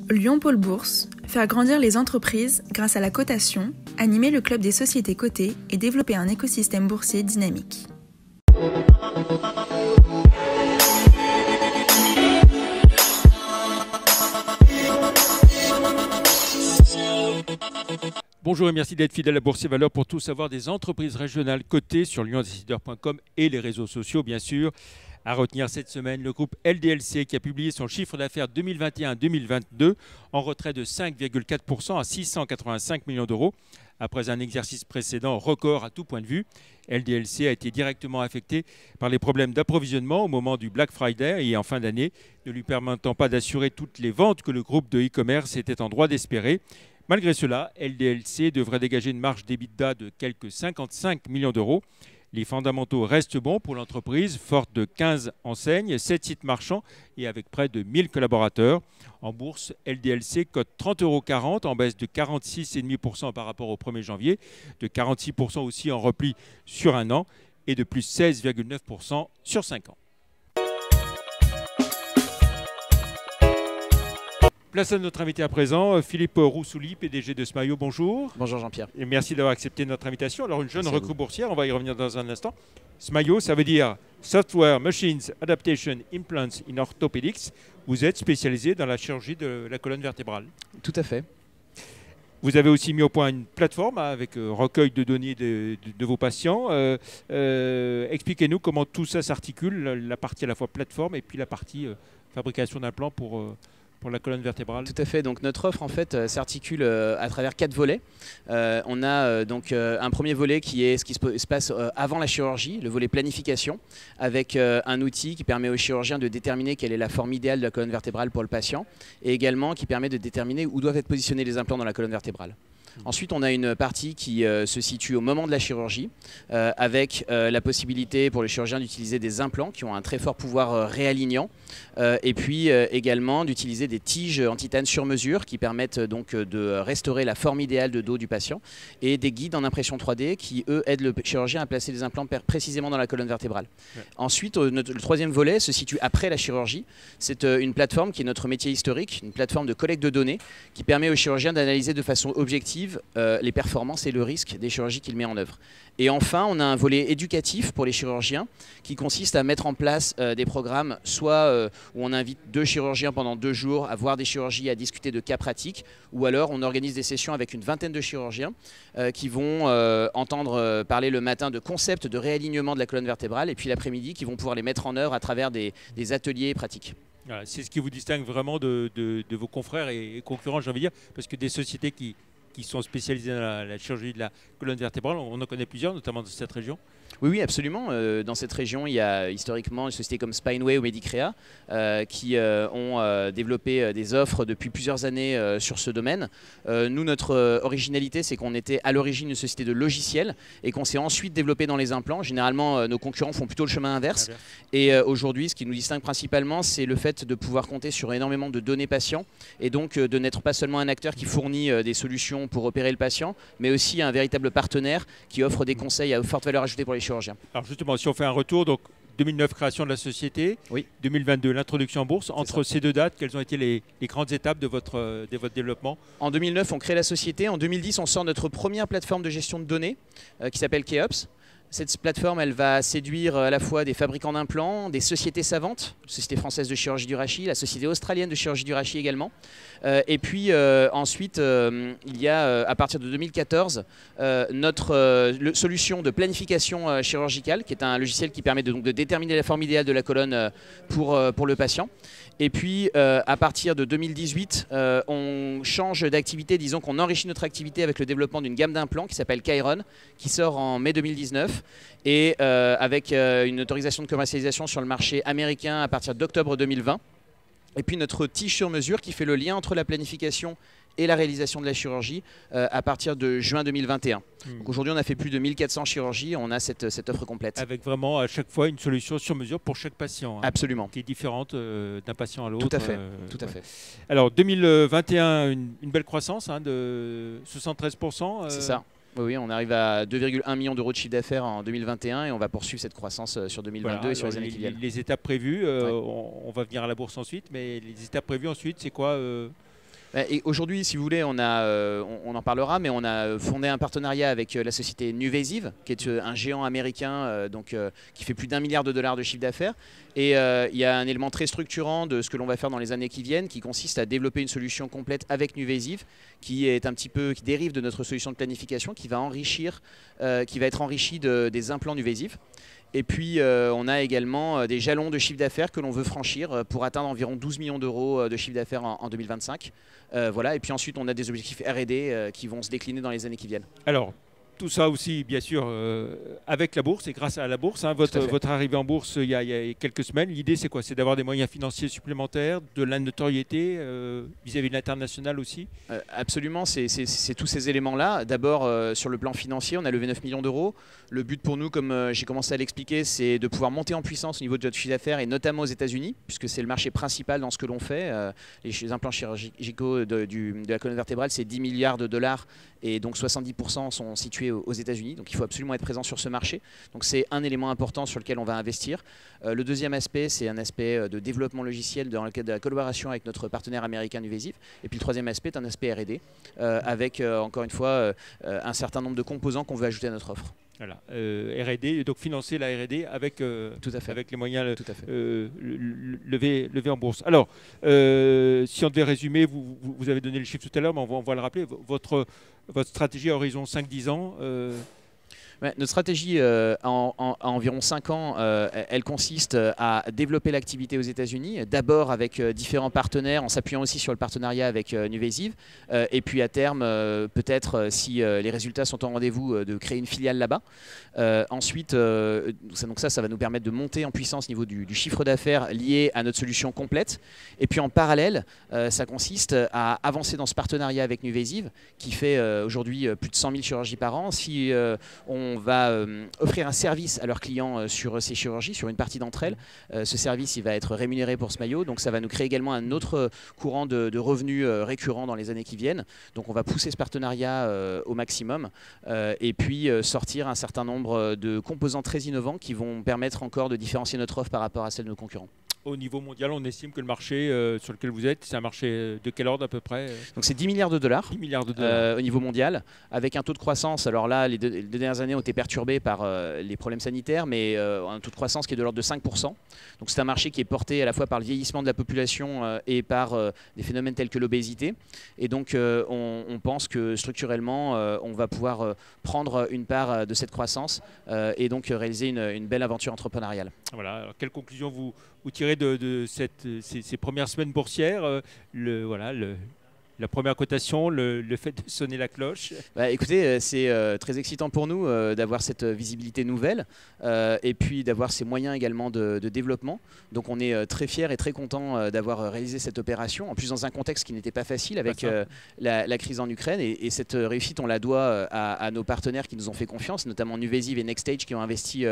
Lyon Pôle Bourse, faire grandir les entreprises grâce à la cotation, animer le club des sociétés cotées et développer un écosystème boursier dynamique. Bonjour et merci d'être fidèle à Bourse et Valeurs pour tout savoir des entreprises régionales cotées sur lyondécideur.com et les réseaux sociaux bien sûr. À retenir cette semaine, le groupe LDLC qui a publié son chiffre d'affaires 2021-2022 en retrait de 5,4% à 685 millions d'euros. Après un exercice précédent record à tout point de vue, LDLC a été directement affecté par les problèmes d'approvisionnement au moment du Black Friday et en fin d'année, ne lui permettant pas d'assurer toutes les ventes que le groupe de e-commerce était en droit d'espérer. Malgré cela, LDLC devrait dégager une marge d'EBITDA de quelques 55 millions d'euros. Les fondamentaux restent bons pour l'entreprise, forte de 15 enseignes, 7 sites marchands et avec près de 1000 collaborateurs. En bourse, LDLC cote 30,40 € en baisse de 46,5% par rapport au 1er janvier, de 46% aussi en repli sur un an et de plus 16,9% sur 5 ans. Place à notre invité à présent, Philippe Roussouli, PDG de Smayo. Bonjour. Bonjour Jean-Pierre. Et merci d'avoir accepté notre invitation. Alors une jeune recrue boursière, on va y revenir dans un instant. Smayo, ça veut dire Software, Machines, Adaptation, Implants in Orthopedics. Vous êtes spécialisé dans la chirurgie de la colonne vertébrale. Tout à fait. Vous avez aussi mis au point une plateforme avec recueil de données de vos patients. Expliquez-nous comment tout ça s'articule, la partie à la fois plateforme et puis la partie fabrication d'implants pour la colonne vertébrale. Tout à fait. Donc notre offre en fait s'articule à travers 4 volets. On a donc un premier volet qui est ce qui se passe avant la chirurgie, le volet planification, avec un outil qui permet au chirurgien de déterminer quelle est la forme idéale de la colonne vertébrale pour le patient et également qui permet de déterminer où doivent être positionnés les implants dans la colonne vertébrale. Ensuite, on a une partie qui se situe au moment de la chirurgie avec la possibilité pour le chirurgien d'utiliser des implants qui ont un très fort pouvoir réalignant et puis également d'utiliser des tiges en titane sur mesure qui permettent donc de restaurer la forme idéale de dos du patient et des guides en impression 3D qui, eux, aident le chirurgien à placer les implants précisément dans la colonne vertébrale. Ouais. Ensuite, le troisième volet se situe après la chirurgie. C'est une plateforme qui est notre métier historique, une plateforme de collecte de données qui permet au chirurgien d'analyser de façon objective les performances et le risque des chirurgies qu'il met en œuvre. Et enfin, on a un volet éducatif pour les chirurgiens qui consiste à mettre en place des programmes soit où on invite 2 chirurgiens pendant 2 jours à voir des chirurgies, à discuter de cas pratiques, ou alors on organise des sessions avec une vingtaine de chirurgiens qui vont entendre parler le matin de concepts de réalignement de la colonne vertébrale et puis l'après-midi qui vont pouvoir les mettre en œuvre à travers des ateliers pratiques. Voilà, c'est ce qui vous distingue vraiment de vos confrères et concurrents, j'ai envie de dire, parce que des sociétés qui sont spécialisés dans la chirurgie de la colonne vertébrale. On en connaît plusieurs, notamment dans cette région. Oui, absolument. Dans cette région, il y a historiquement une société comme Spineway ou Medicrea qui ont développé des offres depuis plusieurs années sur ce domaine. Nous, notre originalité, c'est qu'on était à l'origine une société de logiciels et qu'on s'est ensuite développé dans les implants. Généralement, nos concurrents font plutôt le chemin inverse. Et aujourd'hui, ce qui nous distingue principalement, c'est le fait de pouvoir compter sur énormément de données patients et donc de n'être pas seulement un acteur qui fournit des solutions pour opérer le patient, mais aussi un véritable partenaire qui offre des conseils à forte valeur ajoutée pour les chirurgiens. Alors justement, si on fait un retour, donc 2009, création de la société, oui. 2022, l'introduction en bourse. Entre ces 2 dates, quelles ont été les grandes étapes de votre développement? En 2009, on crée la société. En 2010, on sort notre première plateforme de gestion de données qui s'appelle Keops. Cette plateforme, elle va séduire à la fois des fabricants d'implants, des sociétés savantes, la Société française de chirurgie du rachis, la Société australienne de chirurgie du rachis également. Et puis ensuite, il y a à partir de 2014 notre solution de planification chirurgicale, qui est un logiciel qui permet de déterminer la forme idéale de la colonne pour le patient. Et puis à partir de 2018, on change d'activité, disons qu'on enrichit notre activité avec le développement d'une gamme d'implants qui s'appelle Chiron, qui sort en mai 2019 et avec une autorisation de commercialisation sur le marché américain à partir d'octobre 2020. Et puis notre tige sur mesure qui fait le lien entre la planification et la réalisation de la chirurgie à partir de juin 2021. Donc aujourd'hui, on a fait plus de 1400 chirurgies, on a cette offre complète. Avec vraiment à chaque fois une solution sur mesure pour chaque patient. Absolument. Qui est différente d'un patient à l'autre. Tout à fait. Tout à fait. Alors 2021, une belle croissance de 73%. C'est ça. Oui, on arrive à 2,1 millions d'euros de chiffre d'affaires en 2021 et on va poursuivre cette croissance sur 2022 voilà, et sur les années qui viennent. Les étapes prévues, on va venir à la bourse ensuite, mais les étapes prévues ensuite, c'est quoi Aujourd'hui, si vous voulez, on en parlera, mais on a fondé un partenariat avec la société Nuvasive, qui est un géant américain qui fait plus d'1 milliard de dollars de chiffre d'affaires. Et il y a un élément très structurant de ce que l'on va faire dans les années qui viennent, qui consiste à développer une solution complète avec Nuvasive, qui dérive de notre solution de planification, qui va être enrichie des implants Nuvasive. Et puis, on a également des jalons de chiffre d'affaires que l'on veut franchir pour atteindre environ 12 millions d'euros de chiffre d'affaires en 2025. Voilà. Et puis ensuite, on a des objectifs R&D qui vont se décliner dans les années qui viennent. Alors, tout ça aussi, bien sûr, avec la bourse et grâce à la bourse. Votre arrivée en bourse il y a quelques semaines, l'idée c'est quoi? C'est d'avoir des moyens financiers supplémentaires, de la notoriété vis-à-vis de l'international aussi? Absolument, c'est tous ces éléments-là. D'abord, sur le plan financier, on a levé 9 millions d'euros. Le but pour nous, comme j'ai commencé à l'expliquer, c'est de pouvoir monter en puissance au niveau de notre chiffre d'affaires et notamment aux États-Unis, puisque c'est le marché principal dans ce que l'on fait. Les implants chirurgicaux de la colonne vertébrale, c'est 10 milliards de dollars et donc 70% sont situés aux États-Unis. Donc il faut absolument être présent sur ce marché. Donc c'est un élément important sur lequel on va investir. Le deuxième aspect, c'est un aspect de développement logiciel dans le cadre de la collaboration avec notre partenaire américain Nuvasive. Et puis le troisième aspect est un aspect R&D avec encore une fois un certain nombre de composants qu'on veut ajouter à notre offre. Voilà, R&D, donc financer la R&D avec, avec les moyens levés en bourse. Alors, si on devait résumer, vous avez donné le chiffre tout à l'heure, mais on va le rappeler, votre stratégie à horizon 5-10 ans notre stratégie à environ 5 ans, elle consiste à développer l'activité aux États-Unis, d'abord avec différents partenaires, en s'appuyant aussi sur le partenariat avec Nuvasive, et puis à terme, peut-être si les résultats sont au rendez-vous, de créer une filiale là-bas. Ensuite, ça va nous permettre de monter en puissance au niveau du chiffre d'affaires lié à notre solution complète. Et puis en parallèle, ça consiste à avancer dans ce partenariat avec Nuvasive, qui fait aujourd'hui plus de 100 000 chirurgies par an. Si on va offrir un service à leurs clients sur ces chirurgies, sur une partie d'entre elles. Ce service, il va être rémunéré pour ce maillot, donc ça va nous créer également un autre courant de revenus récurrents dans les années qui viennent. Donc on va pousser ce partenariat au maximum et puis sortir un certain nombre de composants très innovants qui vont permettre encore de différencier notre offre par rapport à celle de nos concurrents. Au niveau mondial, on estime que le marché sur lequel vous êtes, c'est un marché de quel ordre à peu près? Donc c'est 10 milliards de dollars, 10 milliards de dollars. Au niveau mondial, avec un taux de croissance. Alors là, les deux dernières années ont été perturbées par les problèmes sanitaires, mais un taux de croissance qui est de l'ordre de 5%. Donc c'est un marché qui est porté à la fois par le vieillissement de la population et par des phénomènes tels que l'obésité. Et donc on pense que structurellement, on va pouvoir prendre une part de cette croissance et donc réaliser une belle aventure entrepreneuriale. Voilà. Alors, quelle conclusion vous tirez de ces premières semaines boursières, la première cotation, le fait de sonner la cloche? Écoutez, c'est très excitant pour nous d'avoir cette visibilité nouvelle et puis d'avoir ces moyens également de développement. Donc on est très fiers et très contents d'avoir réalisé cette opération, en plus dans un contexte qui n'était pas facile avec la crise en Ukraine. Et cette réussite, on la doit à nos partenaires qui nous ont fait confiance, notamment Nuvasive et Nextage qui ont investi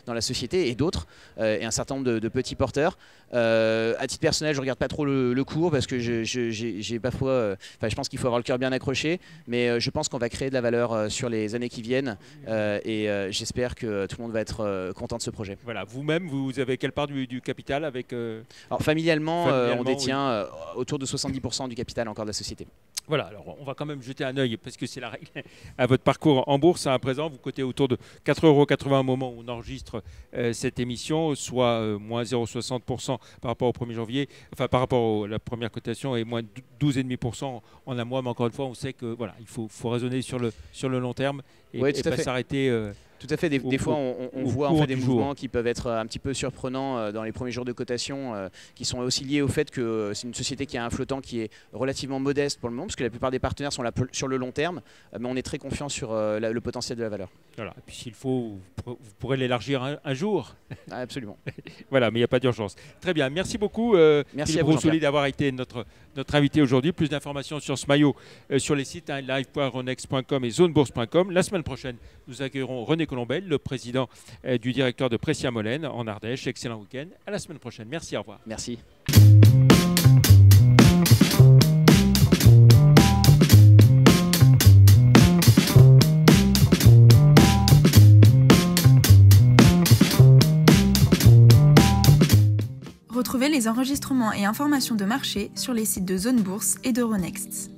dans la société et d'autres, et un certain nombre de petits porteurs. À titre personnel, je ne regarde pas trop le cours parce que j'ai parfois... je pense qu'il faut avoir le cœur bien accroché, mais je pense qu'on va créer de la valeur sur les années qui viennent et j'espère que tout le monde va être content de ce projet. Voilà, vous-même, vous avez quelle part du capital avec Alors familialement, on détient autour de 70% du capital encore de la société. Voilà, alors on va quand même jeter un œil, parce que c'est la règle, à votre parcours en bourse. À présent, vous cotez autour de 4,80 € au moment où on enregistre cette émission, soit moins 0,60% par rapport au 1er janvier, enfin par rapport à la première cotation, et moins 12,5% en un mois. Mais encore une fois, on sait que voilà, il faut raisonner sur le long terme et pas s'arrêter. Tout à fait. Des fois, on voit en fait des mouvements qui peuvent être un petit peu surprenants dans les premiers jours de cotation, qui sont aussi liés au fait que c'est une société qui a un flottant qui est relativement modeste pour le moment, parce que la plupart des partenaires sont là sur le long terme, mais on est très confiant sur le potentiel de la valeur. Voilà. Et puis s'il faut, vous pourrez l'élargir un jour. Absolument. Voilà, mais il n'y a pas d'urgence. Très bien, merci beaucoup. Merci à vous, Jean-Pierre, d'avoir été notre invité aujourd'hui. Plus d'informations sur ce maillot sur les sites live.ronex.com et zonebourse.com. La semaine prochaine, nous accueillerons René Colombel, le président du directoire de Pressia-Molène en Ardèche. Excellent week-end. À la semaine prochaine. Merci, au revoir. Merci. Retrouvez les les enregistrements et informations de marché sur les sites de Zone Bourse et d'Euronext.